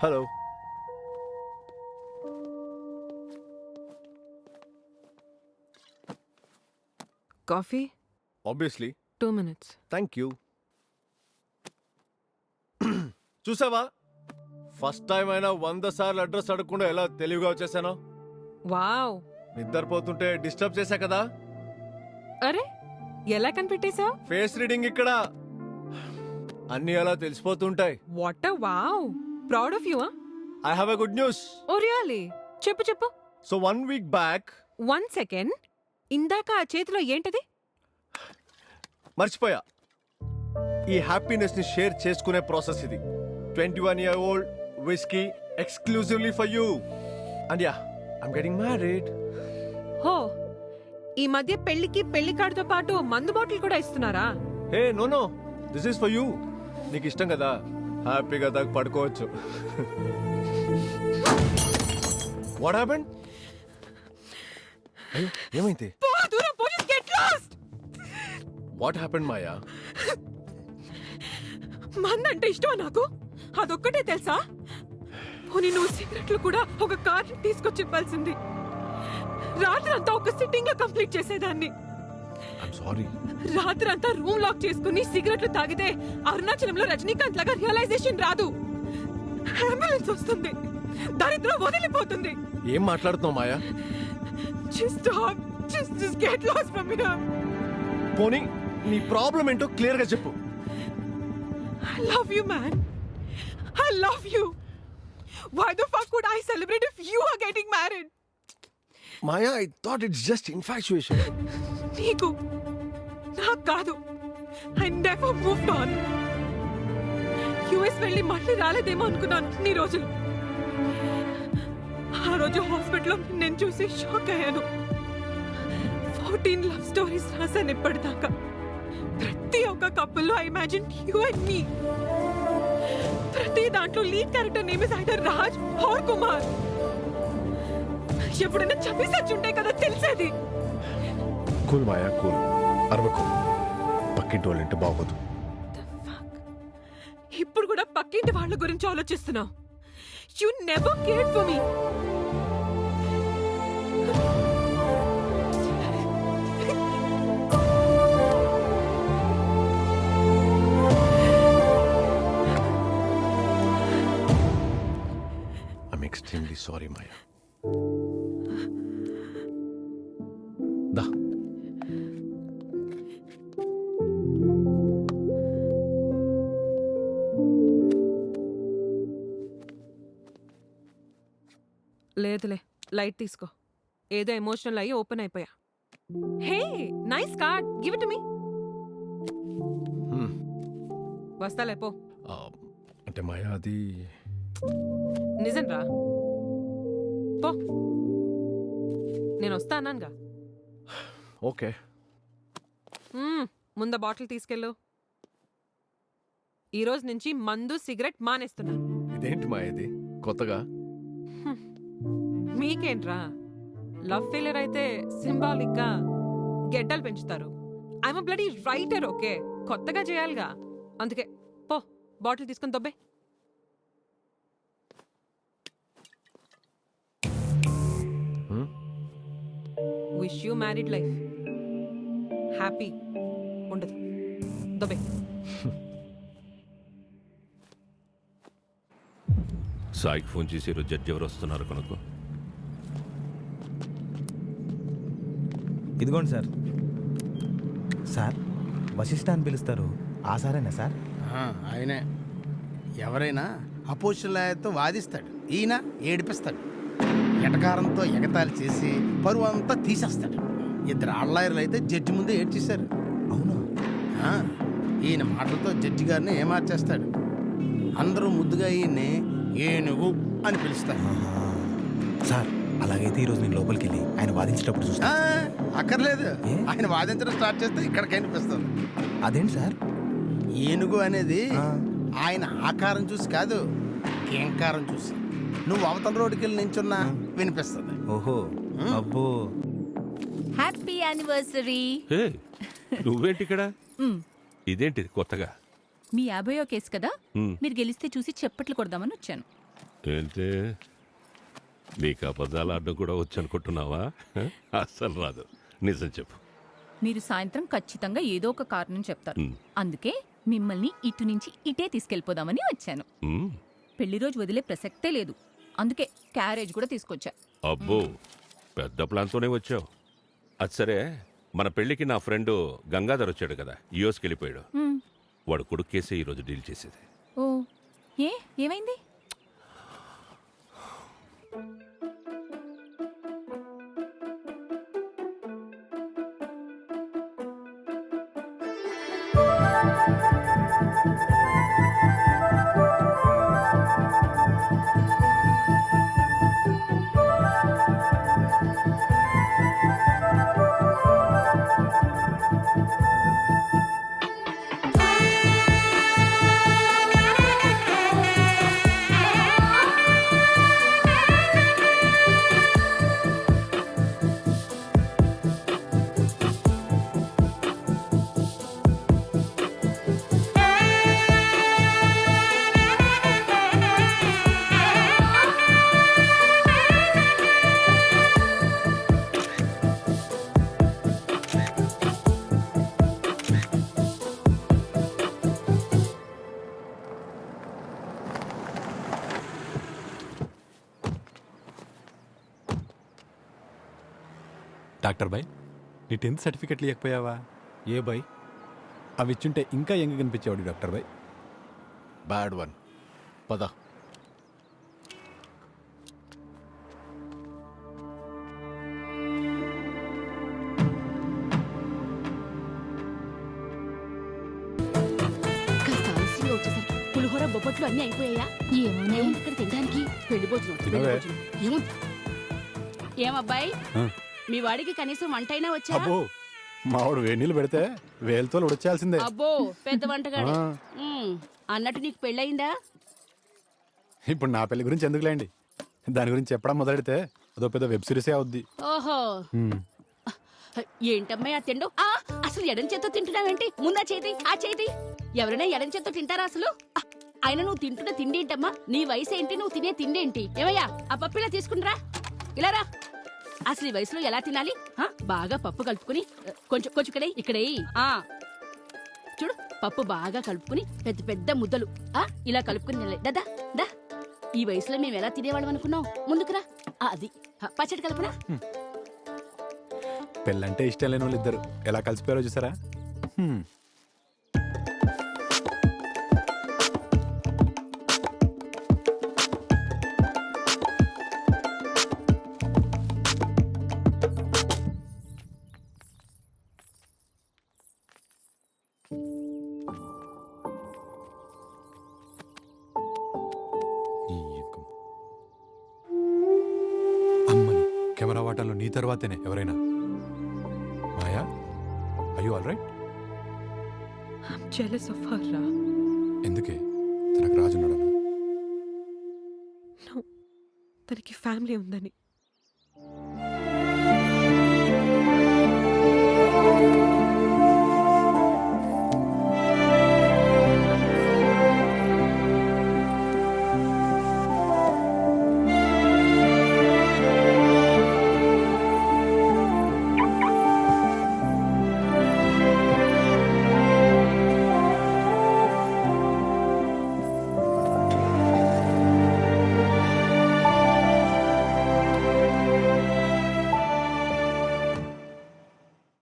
Hello. Coffee obviously. 2 minutes. Thank you. చూసావా, first time అయినా 100 సార్లు అడ్రస్ అడగకుండా ఎలా తెలివిగా వచ్చేసానో. వావ్. నిద్రపోతుంటే డిస్టర్బ్ చేశా కదా. అరే ఎలా కనిపెట్టేశావ్? ఫేస్ రీడింగ్ ఇక్కడ అన్ని అలా తెలిసిపోతుంటాయి. What uh wow. Proud of you. I have a good news. Oh really? చెప్పు చెప్పు. So 1 week back 1 second. ఇందాక ఆ చేతిలో ఏంటది? మర్చిపోయా. ఈ హ్యాపీనెస్ ని షేర్ చేసుకునే ప్రాసెస్ ఇది. 21-year-old whiskey exclusively for you. And yeah, I'm getting married. హో, ఈ మధ్య పెళ్లికి పెళ్లి కార్డుతో పాటు మందు బాటిల్ కూడా ఇస్తున్నారా? Hey, no. This is for you. నీకు ఇష్టం కదా, హ్యాపీగా దాకా పడుకోవచ్చు. What happened? అయ్యో, ఏమైంది? దూరం police get lost. What happened, Maya? మందంటే ఇష్టమా నాకు? అదొక్కటే తెలుసా? పోనీ నువ్వు సిగరెట్లు కూడా ఒక కార్డు తీసుకొచ్చి ఇవ్వాల్సింది. రాత్రంతా ఒక సిట్టింగ్ లో కంప్లీట్ చేసేదాన్ని. I'm sorry. రాత్రంతా రూమ్ లాక్ చేసుకుని సిగరెట్లు తాగితే అరుణాచలంలో రజనీకాంత్ లాగా రియలైజేషన్ రాదు. అంబులెన్స్ వస్తుంది, దరిద్రం వదిలిపోతుంది. ఏం మాట్లాడుతున్నావు మాయా? Just stop. Just get lost from here. పోనీ నీ ప్రాబ్లం ఏంటో క్లియర్ గా చెప్పు. I love you, man. I love you. Why the fuck would I celebrate if you are getting married? Maya, I thought it's just infatuation. నీకు నాకు కాదు. I never moved on. US వెళ్ళి మళ్ళీ రాలేదేమో అనుకున్నాను నీ రోజులు. ఆ రోజు హాస్పిటల్లో నేను చూసి షాక్ అయ్యాను. 14 లవ్ స్టోరీస్ రాశాను ఇప్పటిదాకా. ప్రతి ఒక్క కప్పుల్లో I imagine you and me. ప్రతి దాంట్లో lead character name is either Raj or Kumar. ఎప్పుడైనా చంపేసచ్చి ఉంటే కదా తెలిసేది. Cool Maya, cool. అరవకు. పక్కింటి వాళ్ళంటే బాగోదు. ఇప్పుడు కూడా పక్కింటి వాళ్ళ గురించి ఆలోచిస్తున్నావు. You never cared for me. I'm extremely sorry, Maya. Da. లేదులే, లైట్ తీసుకో. ఏదో ఎమోషనల్ అయ్యి ఓపెన్ అయిపోయా. Hey, nice card. Give it to me. వస్తాలే పో. అంటే మాయా, అది నిజం రా, పో. నేను వస్తా అన్నానుగా. ఓకే. ముందు బాటిల్ తీసుకెళ్ళు. ఈ రోజు నుంచి మందు సిగరెట్ మానేస్తున్నా. ఇదేంటి మాయా ఇది కొత్తగా? మీకేంట్రా, లవ్ ఫెయిలియర్ అయితే సింబాలిక్ గా గెడ్డలు పెంచుతారు. I'm bloody writer. ఓకే, కొత్తగా చేయాలిగా. అందుకే పో, బాటిల్ తీసుకొని దొబ్బే. Wish you married life. Happy ఉండదు. దొబ్బే. సాయికి ఫోన్ చేసి ఈరోజు జడ్జి ఎవరు వస్తున్నారు కనుక్కో. ఇదిగోండి సార్. సార్, వశిష్ఠ అని పిలుస్తారు, ఆ సారేనా సార్? ఆయనే. ఎవరైనా అపోజిషన్ లాయర్తో వాదిస్తాడు, ఈయన ఏడిపిస్తాడు. ఎటకారంతో ఎగతాళి చేసి పరువు అంతా తీసేస్తాడు. 2 ఆడలాయర్లు అయితే జడ్జి ముందే ఏడ్చేశారు. అవునా? ఈయన మాటలతో జడ్జి గారిని ఏమార్చేస్తాడు. అందరూ ముద్దుగా ఈయన్ని ఏనుగు అని పిలుస్తారు. సార్, అలాగైతే ఈరోజు నేను లోపలికి వెళ్ళి ఆయన వాదించేటప్పుడు చూస్తా. అక్కర్లేదు, ఆయన వాదించడం స్టార్ట్ చేస్తే ఇక్కడ కనిపిస్తుంది. అదేంటి సార్? ఏనుగు అనేది ఆయన ఆకారం చూసి కాదు, కేంకారం చూసి. నువ్వు అవతల రోడ్డుకి వెళ్ళి నించున్నా వినిపిస్తుంది. ఓహో, అబ్బో. Happy anniversary. హే, నువ్వేంటి ఇక్కడ? ఇదేంటి కొత్తగా? మీ 50వ కేసు కదా, మీరు గెలిస్తే చూసి చప్పట్లు కొడదామని వచ్చాను. ఏంటి నీకు అబద్ధాలు ఆడడం కూడా వచ్చు అనుకుంటున్నావా? అస్సలు రాదు. నిజం చెప్పు. మీరు సాయంత్రం ఖచ్చితంగా ఏదో ఒక కారణం చెప్తారు. మ్. అందుకే మిమ్మల్ని ఇటు నుంచి ఇటే తీసుకెళ్ళిపోదామని వచ్చాను. మ్. పెళ్లి రోజు వదిలే ప్రసక్తే లేదు. అందుకే క్యారేజ్ కూడా తీసుకొచ్చా. అబ్బో, పెద్ద ప్లాన్తోనే వచ్చావు. అది సరే, మన పెళ్ళికి నా ఫ్రెండ్ గంగాధర్ వచ్చాడు కదా, యూఎస్కి వెళ్ళిపోయాడు. మ్. వాడు కొడుకు కేసే ఈరోజు డీల్ చేసేది. ఓ ఏమైంది? డాక్టర్ బాయ్, నీ 10th సర్టిఫికెట్లు ఇవ్వకపోయావా? ఏ బై? అవి ఇచ్చుంటే ఇంకా యంగ్ కనిపించేవాడు డాక్టర్ బాయ్. Bad one. పద. కాస్త ఆలస్యంగా వచ్చేసరికి పులిహోర బొబ్బట్లు అన్నీ అయిపోయాయా? ఏమో ఇక్కడ తినడానికి పెళ్లి భోజనం, పెళ్లి తినవే. భోజనం. ఏమబ్బాయి, ఆ. మీ వాడికి కనీసం వంట అయినా వచ్చా? అబ్బో, మావాడు వేడి నీళ్ళు పెడితే వేలుతో ఉడచాల్సిందే. అబ్బో, పెద్ద వంటగాడు. ఆ. అన్నట్టు నీకు పెళ్ళయిందా? ఇప్పుడు నా పెళ్లి గురించి ఎందుకులేండి, దాని గురించి చెప్పడం మొదలెడితే అదో పెద్ద వెబ్ సిరీసే అవుద్ది. ఓహో, ఏంటమ్మాయి ఆ తిండు? అసలు ఎడం చేత్తో తింటున్నావేంటి? ముందా చేతి, ఆ చేతి. ఎవరైనా ఎడం చేత్తో తింటారా అసలు? అయినా నువ్వు తింటున్న తిండి ఏంటమ్మా? నీ వయసు ఏంటి, నువ్వు తినే తిండి ఏంటి? ఏమయ్యా, ఆ పప్పు ఇలా తీసుకుంటారా? ఇలా రా. అసలు ఈ వయసులో ఎలా తినాలి? బాగా పప్పు కలుపుకుని కొంచెం కొంచెం ఇక్కడే చూడు, పప్పు బాగా కలుపుకుని పెద్ద పెద్ద ముద్దలు ఇలా కలుపుకుని తినాలి. దా దా. ఈ వయసులో మేము ఎలా తినేవాళ్ళం అనుకున్నావు? ముందుకురా. అది పచ్చడి కలుపునా? పెళ్ళంటే ఇష్టం లేని వాళ్ళు ఇద్దరు ఎలా కలిసిపోయారో చూసారా? అమ్మని కెమెరా వాటంలో నీ తర్వాతనే ఎవరైనా. మాయా, are you all right? I'm jealous of her, Ra. ఎందుకే? తనకు రాజున్నాడను. No, తనకి ఫ్యామిలీ ఉందని.